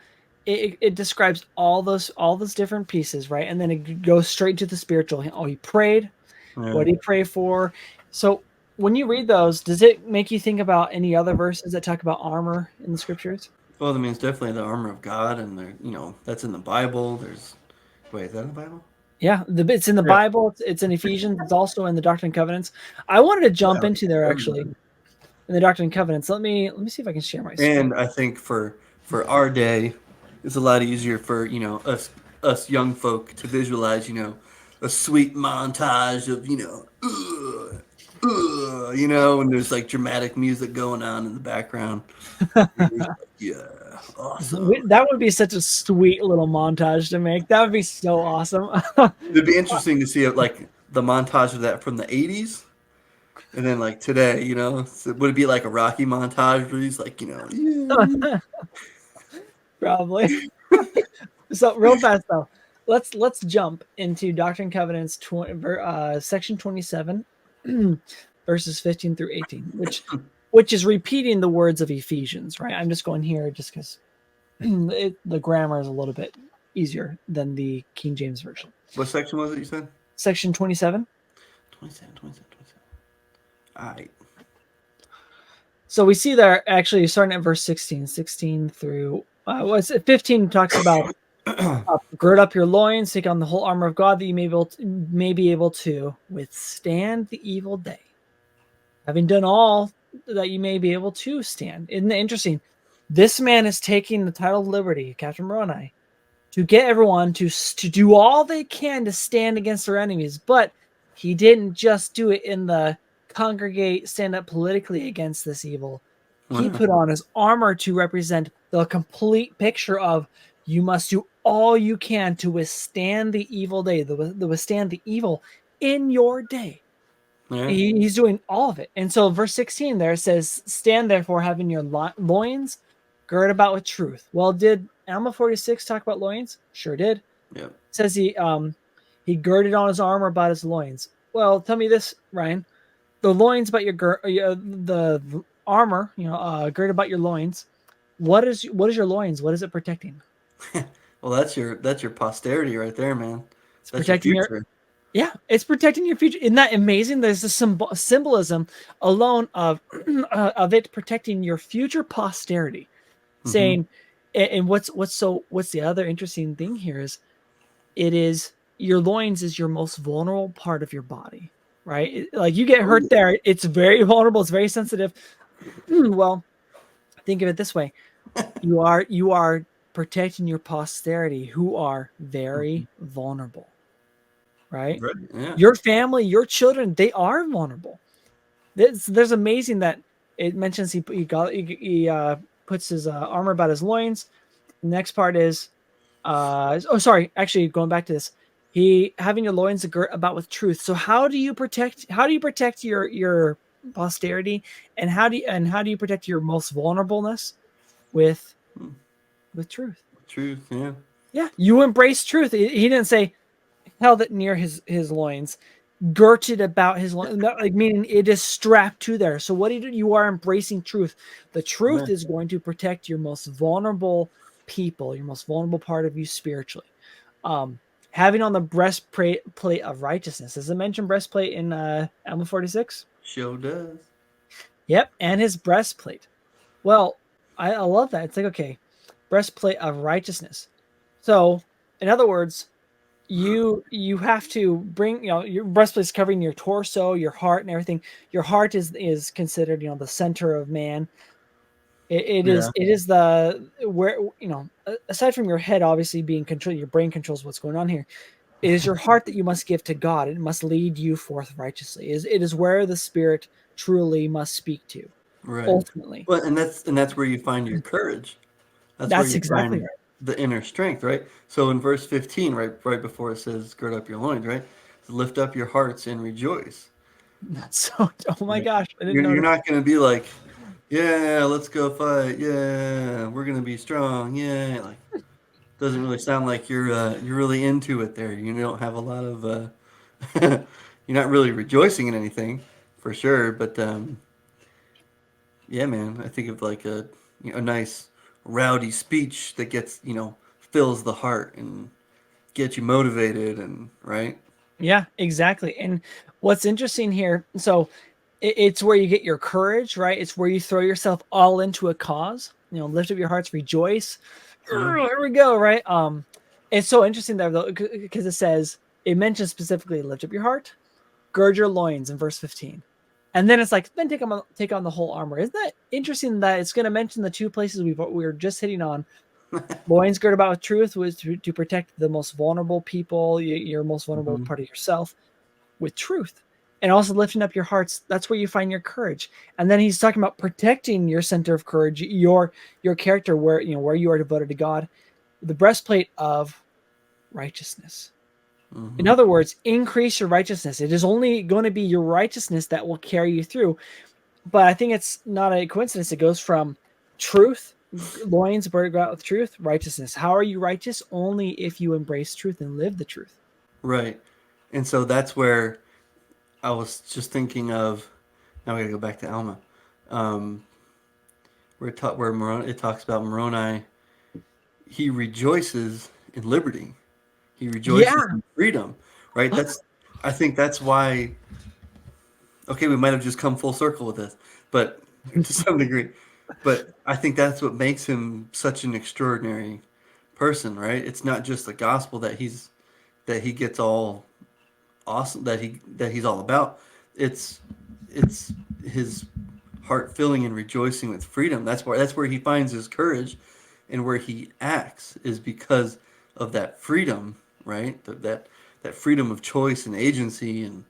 it describes all those different pieces, right? And then it goes straight to the spiritual. Oh, he prayed. Yeah. What did he pray for? So when you read those, does it make you think about any other verses that talk about armor in the scriptures? Well, I mean, it's definitely the armor of God, and that's in the Bible. Wait, is that in the Bible? Yeah, it's in the Yeah. Bible. It's in Ephesians. It's also in the Doctrine and Covenants. I wanted to jump Yeah. into there actually in the Doctrine and Covenants. Let me see if I can share my screen. And I think for our day, it's a lot easier for us young folk to visualize a sweet montage of and there's like dramatic music going on in the background. Yeah, awesome. That would be such a sweet little montage to make. That would be so awesome. It'd be interesting to see it like the montage of that from the '80s, and then like today. So would it be like a Rocky montage where he's like, yeah. Probably. So real fast though, let's jump into Doctrine and Covenants section 27, verses 15 through 18, which is repeating the words of Ephesians, right? I'm just going here just because the grammar is a little bit easier than the King James version. What section was it you said? Section 27. 27. All right. So we see there actually starting at verse 16 through 15 talks about gird up your loins, take on the whole armor of God that you may be able to withstand the evil day. Having done all that you may be able to stand. Isn't it interesting? This man is taking the title of liberty, Captain Moroni, to get everyone to do all they can to stand against their enemies. But he didn't just do it in the congregate, stand up politically against this evil. He put on his armor to represent the complete picture of you must do all you can to withstand the evil day, to withstand the evil in your day. Yeah. He's doing all of it. And so verse 16 there says, stand therefore having your loins girt about with truth. Well, did Alma 46 talk about loins? Sure did. Yeah. It says he girded on his armor about his loins. Well, tell me this, Ryan. The loins about the armor, girded about your loins. What is your loins? What is it protecting? Well, that's your posterity right there, man. It's That's protecting your future. it's protecting your future. Isn't that amazing? There's a symbolism alone of of it protecting your future posterity. Saying, and what's the other interesting thing here is, it is your loins is your most vulnerable part of your body, right? Like you get hurt there, it's very vulnerable, it's very sensitive. Well, think of it this way: you are protecting your posterity who are very vulnerable, right? Yeah. Your family, your children, they are vulnerable. There's amazing that it mentions he puts his armor about his loins. The next part is, actually going back to this, he having your loins girt about with truth. So how do you protect your posterity, and how do you protect your most vulnerableness? With truth. Truth, yeah. Yeah, you embrace truth. He didn't say held it near his loins, girded about his loins, like meaning it is strapped to there. So what you are embracing truth. The truth is going to protect your most vulnerable people, your most vulnerable part of you spiritually. Having on the breastplate of righteousness. Does it mention breastplate in Alma 46? Sure does. Yep, and his breastplate. Well, I love that. It's like, okay, breastplate of righteousness. So, in other words, you have to bring, your breastplate is covering your torso, your heart, and everything. Your heart is considered, the center of man. It is the where, aside from your head obviously being controlled, your brain controls what's going on here. It is your heart that you must give to God. It must lead you forth righteously. It is where the Spirit truly must speak to. Right. Ultimately. Well, and that's where you find your courage. That's where you exactly find right. the inner strength, right? So in verse 15, right before it says, "Gird up your loins," right? Lift up your hearts and rejoice. That's so. Oh my Right. gosh, I didn't You're notice. not going to be like, yeah, let's go fight. Yeah, we're going to be strong. Yeah, like doesn't really sound like you're really into it there. You don't have a lot of you're not really rejoicing in anything for sure. But yeah, man, I think of like a nice rowdy speech that gets fills the heart and gets you motivated and right. Yeah, exactly. And what's interesting here, so it's where you get your courage, right? It's where you throw yourself all into a cause. Lift up your hearts, rejoice. Yeah. Here we go, right? It's so interesting there though, because it mentions specifically lift up your heart, gird your loins in verse 15. And then it's like, then take on the whole armor. Isn't that interesting that it's going to mention the two places we were just hitting on? Loins girded about with truth was to protect the most vulnerable people, your most vulnerable Hmm. part of yourself, with truth. And also lifting up your hearts. That's where you find your courage. And then he's talking about protecting your center of courage, your character, where you are devoted to God, the breastplate of righteousness. In Hmm. other words, increase your righteousness. It is only going to be your righteousness that will carry you through. But I think it's not a coincidence. It goes from truth, loins girded about with truth, righteousness. How are you righteous? Only if you embrace truth and live the truth. Right. And so that's where I was just thinking of. Now we gotta go back to Alma, um, where Moroni, it talks about Moroni. He rejoices in liberty. He rejoices Yeah. in freedom. Right. I think that's why. Okay, we might have just come full circle with this, but to some degree. But I think that's what makes him such an extraordinary person, right? It's not just the gospel that he gets all awesome that he's all about. It's it's his heart filling and rejoicing with freedom. That's where he finds his courage, and where he acts is because of that freedom, right? That freedom of choice and agency, and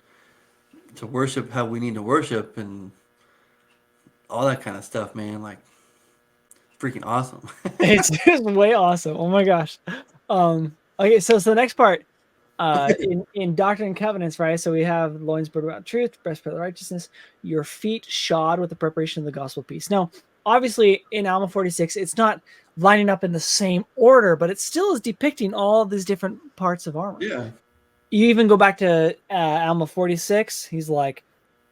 to worship how we need to worship, and all that kind of stuff, man. Like freaking awesome. It's just way awesome. Oh my gosh. Okay, so the next part, in Doctrine and Covenants, right? So we have loins girded about truth, breastplate of righteousness, your feet shod with the preparation of the gospel of peace. Now, obviously, in Alma 46, it's not lining up in the same order, but it still is depicting all of these different parts of armor. Yeah. You even go back to Alma 46. He's like,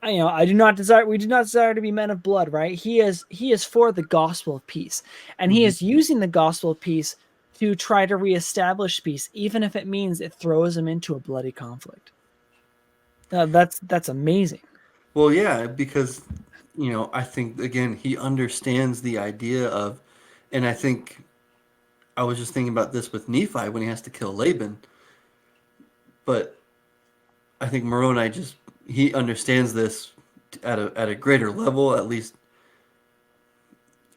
I do not desire. We do not desire to be men of blood, right? He is for the gospel of peace, and he Hmm. is using the gospel of peace to try to reestablish peace, even if it means it throws him into a bloody conflict. That's amazing. Well, yeah, because I think again he understands the idea of, and I think I was just thinking about this with Nephi when he has to kill Laban, but I think Moroni just he understands this at a greater level, at least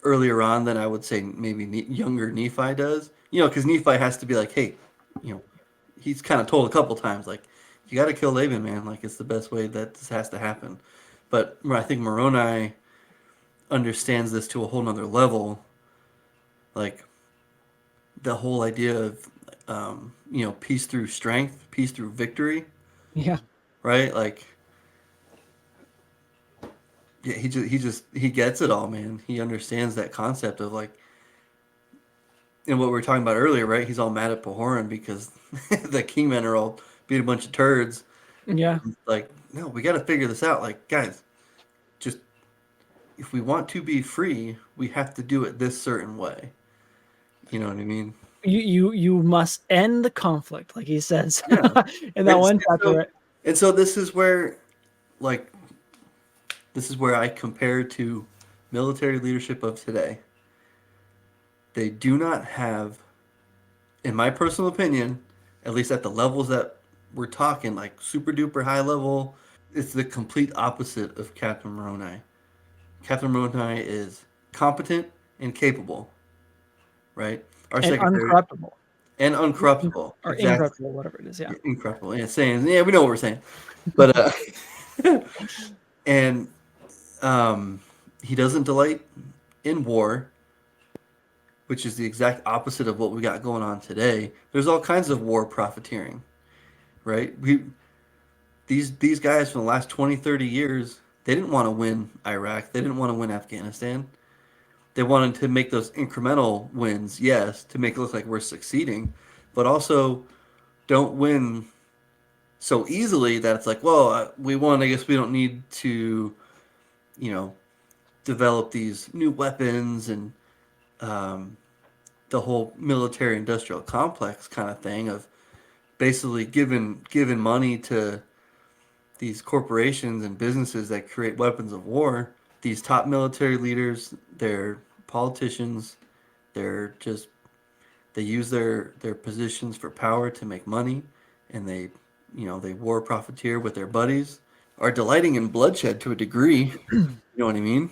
earlier on than I would say maybe younger Nephi does. Because Nephi has to be like, hey, you know, he's kind of told a couple times like, you got to kill Laban, man. Like it's the best way that this has to happen. But I think Moroni understands this to a whole nother level, like the whole idea of peace through strength, peace through victory, Yeah, right? Like yeah, he gets it all, man. He understands that concept of like, and what we were talking about earlier, right? He's all mad at Pahoran because the Kingmen are all being a bunch of turds. yeah. Like, no, we got to figure this out. Like, guys, just if we want to be free, we have to do it this certain way. You know what I mean? You must end the conflict, like he says Yeah. in that And, one and chapter, so right? and so like this is where I compare to military leadership of today. They do not have, in my personal opinion, at least at the levels that we're talking, like super duper high level, it's the complete opposite of Captain Moroni. Captain Moroni is competent and capable, right? Our And secretary uncorruptible and uncorruptible, or exactly. incorruptible, whatever it is. Yeah, Incorruptible. Yeah, saying yeah, we know what we're saying, but and um, he doesn't delight in war, which is the exact opposite of what we got going on today. There's all kinds of war profiteering, right? these guys from the last 20, 30 years, they didn't want to win Iraq. They didn't want to win Afghanistan. They wanted to make those incremental wins, yes, to make it look like we're succeeding, but also don't win so easily that it's like, well, we won. I guess we don't need to, you know, develop these new weapons and um, the whole military industrial complex kind of thing of basically giving money to these corporations and businesses that create weapons of war. These top military leaders, they're politicians. They're just they use their positions for power to make money, and they war profiteer with their buddies. Are delighting in bloodshed to a degree. You know what I mean?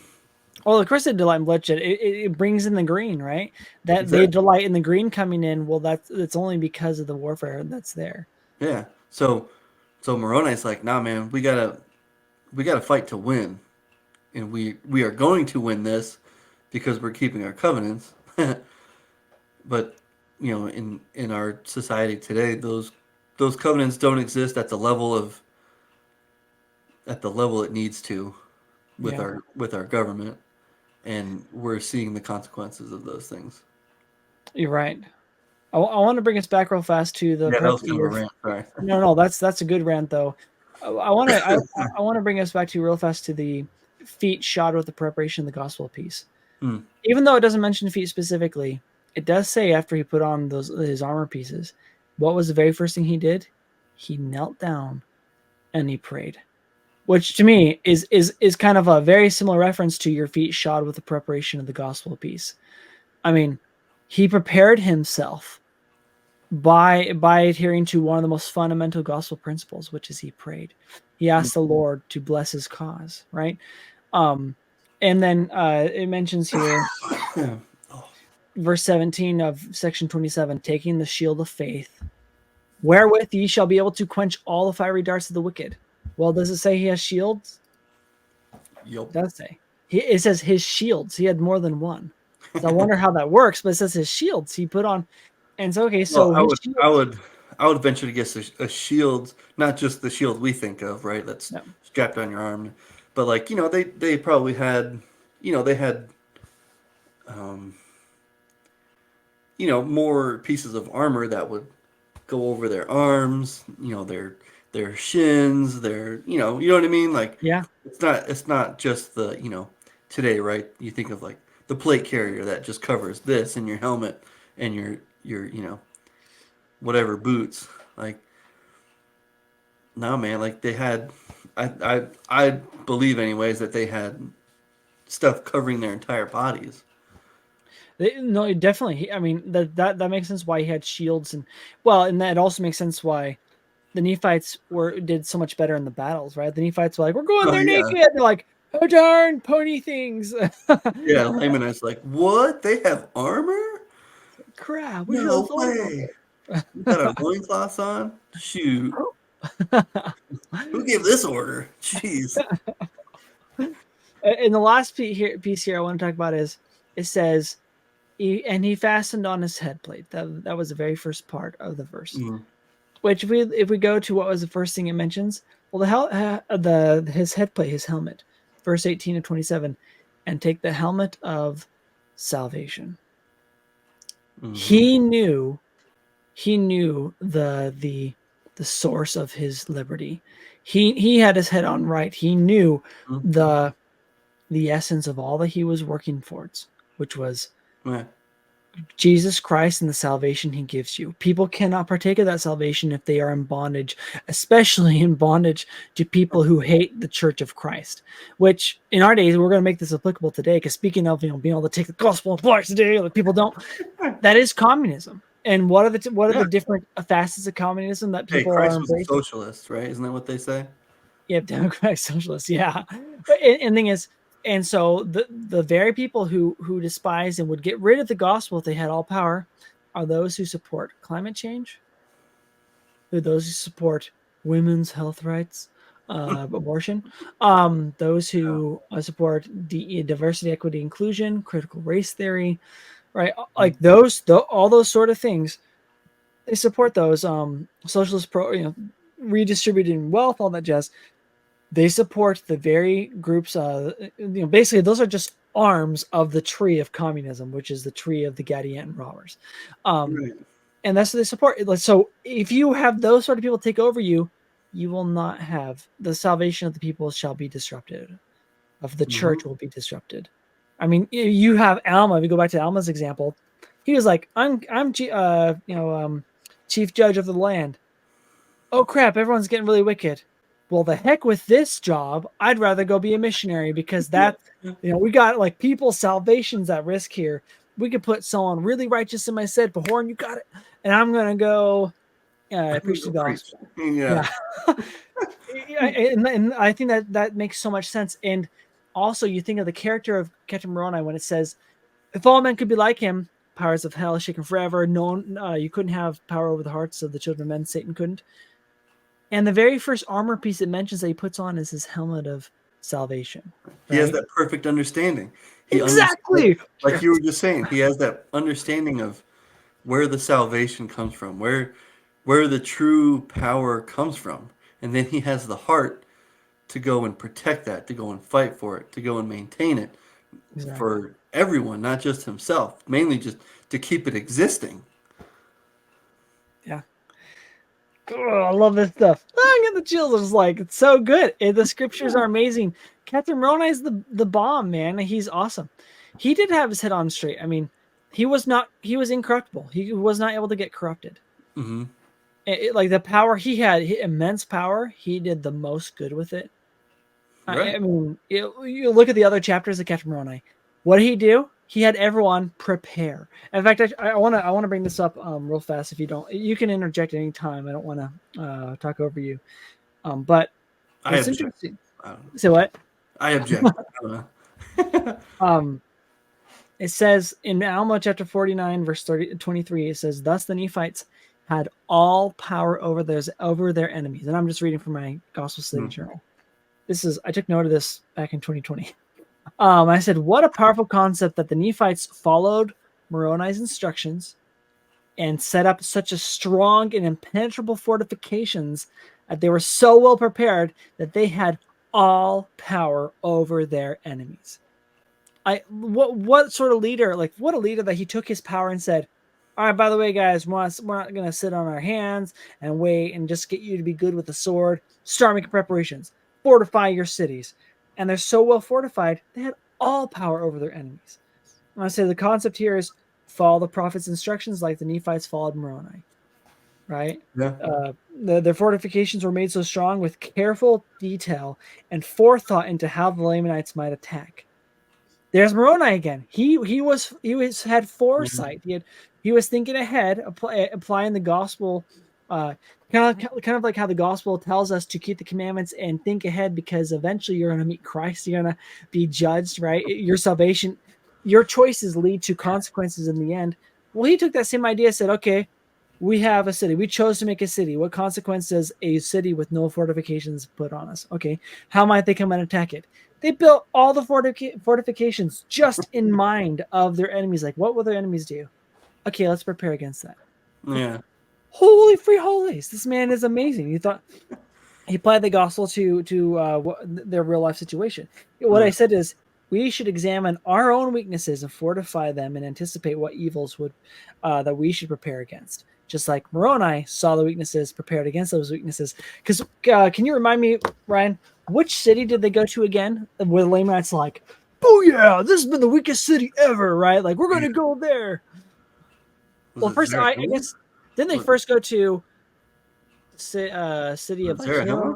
Well, of course they delight in bloodshed. It brings in the green, right? That they Exactly. delight in the green coming in. Well, it's only because of the warfare that's there. Yeah. So Moroni's like, nah, man, we gotta fight to win, and we are going to win this because we're keeping our covenants. But in our society today, those covenants don't exist at the level it needs to Yeah, with our government, and we're seeing the consequences of those things. you're right. I want to bring us back real fast to the Yeah, that prep was that kind of a you're. rant. Sorry. No, that's a good rant though. I want to bring us back to real fast to the feet shod with the preparation of the gospel of peace. Hmm. Even though it doesn't mention feet specifically, it does say after he put on his armor pieces, what was the very first thing he did? He knelt down and he prayed, which to me is kind of a very similar reference to your feet shod with the preparation of the gospel of peace. I mean, he prepared himself by adhering to one of the most fundamental gospel principles, which is he prayed. He asked the Lord to bless his cause, right? Um, and then it mentions here, Yeah. Oh, verse 17 of section 27, taking the shield of faith, wherewith ye shall be able to quench all the fiery darts of the wicked. Well, does it say he has shields? yup. It does say. It says his shields. He had more than one. So I wonder how that works, but it says his shields. He put on, and so okay, Well, so his shields. I would venture to guess a shield, not just the shield we think of, right? That's No, strapped on your arm, but like they probably had, they had, um, more pieces of armor that would go over their arms, their shins, their, you know what I mean? Like yeah, it's not just the, today, right? You think of like the plate carrier that just covers this and your helmet and your whatever boots. Like no man, like they had I believe anyways that they had stuff covering their entire bodies. no, definitely. I mean, that makes sense why he had shields, and well, and that also makes sense why the Nephites did so much better in the battles, right? The Nephites were like, "We're going Oh there yeah. naked." They're like, "Oh darn, pony things." Yeah, Lamanites like, what? They have armor? Crap, we should have No thought about way. We got our loincloths on? Shoot. that. Who gave this order? Jeez. And the last piece here I want to talk about is it says, and he fastened on his head plate. That was the very first part of the verse. Mm, Which if we go to what was the first thing it mentions, well, his head plate, his helmet, verse 18 to 27, and take the helmet of salvation. mm-hmm, He knew the source of his liberty. He had his head on right. He knew mm, the essence of all that he was working towards, which was yeah. Jesus Christ and the salvation he gives you. People cannot partake of that salvation if they are in bondage, especially in bondage to people who hate the church of Christ, which in our days, we're going to make this applicable today. Because speaking of, being able to take the gospel and apply it today, like people don't, that is communism. And what are Yeah. the different facets of communism that Hey, people are Christ was a embracing? socialist, right? Isn't that what they say? Yeah, democratic socialists. Yeah, but and thing is, and so the very people who despise and would get rid of the gospel if they had all power are those who support climate change, who those who support women's health rights, abortion, those who support diversity, equity, inclusion, critical race theory, right? Mm, Like all those sort of things. They support those socialist redistributing wealth, all that jazz. They support the very groups. Basically, those are just arms of the tree of communism, which is the tree of the Gadianton robbers. Right. And that's what they support. So if you have those sort of people take over you, you will not have the salvation of the people shall be disrupted, of the church will be disrupted. I mean, you have Alma. If you go back to Alma's example, he was like, "I'm chief judge of the land." Oh crap! Everyone's getting really wicked. Well, the heck with this job. I'd rather go be a missionary because Yeah. that, we got like people's salvations at risk here. We could put someone really righteous in my stead. Behorn, you got it. And I'm gonna go preach the gospel. Yeah. And I think that makes so much sense. And also, you think of the character of Captain Moroni when it says, "If all men could be like him, powers of hell shaken forever. No one, you couldn't have power over the hearts of the children of men. Satan couldn't." And the very first armor piece it mentions that he puts on is his helmet of salvation. He has that perfect understanding. Exactly. Like you were just saying, he has that understanding of where the salvation comes from, where the true power comes from. And then he has the heart to go and protect that, to go and fight for it, to go and maintain it for everyone, not just himself, mainly just to keep it existing. Yeah. Oh, I love this stuff. I get the chills. It's like, it's so good. The scriptures are amazing. Captain Moroni is the bomb, man. He's awesome. He did have his head on straight. I mean, he was incorruptible. He was not able to get corrupted. Mm-hmm. Like the power he had, immense power. He did the most good with it. Right. I mean, you look at the other chapters of Captain Moroni. What did he do? He had everyone prepare. In fact, I want to bring this up real fast. If you don't, you can interject at any time. I don't want to talk over you. But it's interesting. Say what? I object. I don't know. It says in Alma chapter 49, verse 23, it says, "Thus the Nephites had all power over their enemies." And I'm just reading from my Gospel Study Journal. I took note of this back in 2020. I said, what a powerful concept that the Nephites followed Moroni's instructions and set up such a strong and impenetrable fortifications that they were so well prepared that they had all power over their enemies. What sort of leader, what a leader that he took his power and said, "All right, by the way, guys, we're not going to sit on our hands and wait and just get you to be good with the sword. Start making preparations. Fortify your cities." And they're so well fortified, they had all power over their enemies. And I say the concept here is follow the prophet's instructions like the Nephites followed Moroni, right? Yeah. Their fortifications were made so strong with careful detail and forethought into how the Lamanites might attack. There's Moroni again. He had foresight. He was thinking ahead, applying the gospel. Kind of like how the gospel tells us to keep the commandments and think ahead, because eventually you're going to meet Christ. You're going to be judged, right? Your salvation, your choices lead to consequences in the end. Well, he took that same idea, said, okay, we have a city. We chose to make a city. What consequence does a city with no fortifications put on us? Okay, how might they come and attack it? They built all the fortifications just in mind of their enemies. Like, what will their enemies do? Okay, let's prepare against that. Yeah. Holy free holies! This man is amazing. You thought he applied the gospel to their real life situation. What I said is, we should examine our own weaknesses and fortify them and anticipate what evils that we should prepare against. Just like Moroni saw the weaknesses, prepared against those weaknesses. Because can you remind me, Ryan, which city did they go to again? Where the Lamanites like, "Oh yeah, this has been the weakest city ever," right? Like, we're going to go there. Well, first, I guess, didn't they first go to city of Zarahemla?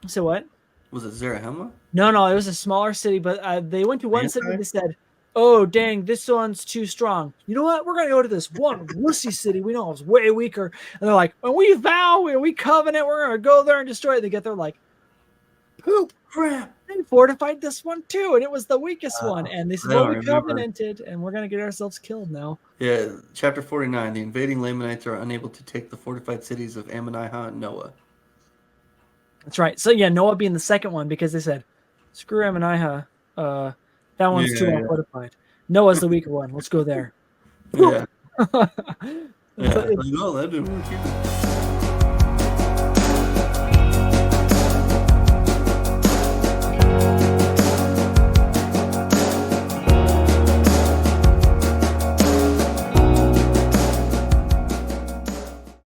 So what? Was it Zarahemla? No, it was a smaller city, but they went to one city and they said, "Oh, dang, this one's too strong. You know what? We're going to go to this one wussy city we know is way weaker." And they're like, "When we vow, we covenant, we're going to go there and destroy it." They get there like, "Poop, crap. They fortified this one too, and it was the weakest one." And they said, "Well, we covenanted, and we're going to get ourselves killed now." Yeah, chapter 49, the invading Lamanites are unable to take the fortified cities of Ammonihah and Noah. That's right. So yeah, Noah being the second one, because they said, "Screw Ammonihah. That one's too well fortified. Noah's the weaker one. Let's go there." Yeah. That didn't work either.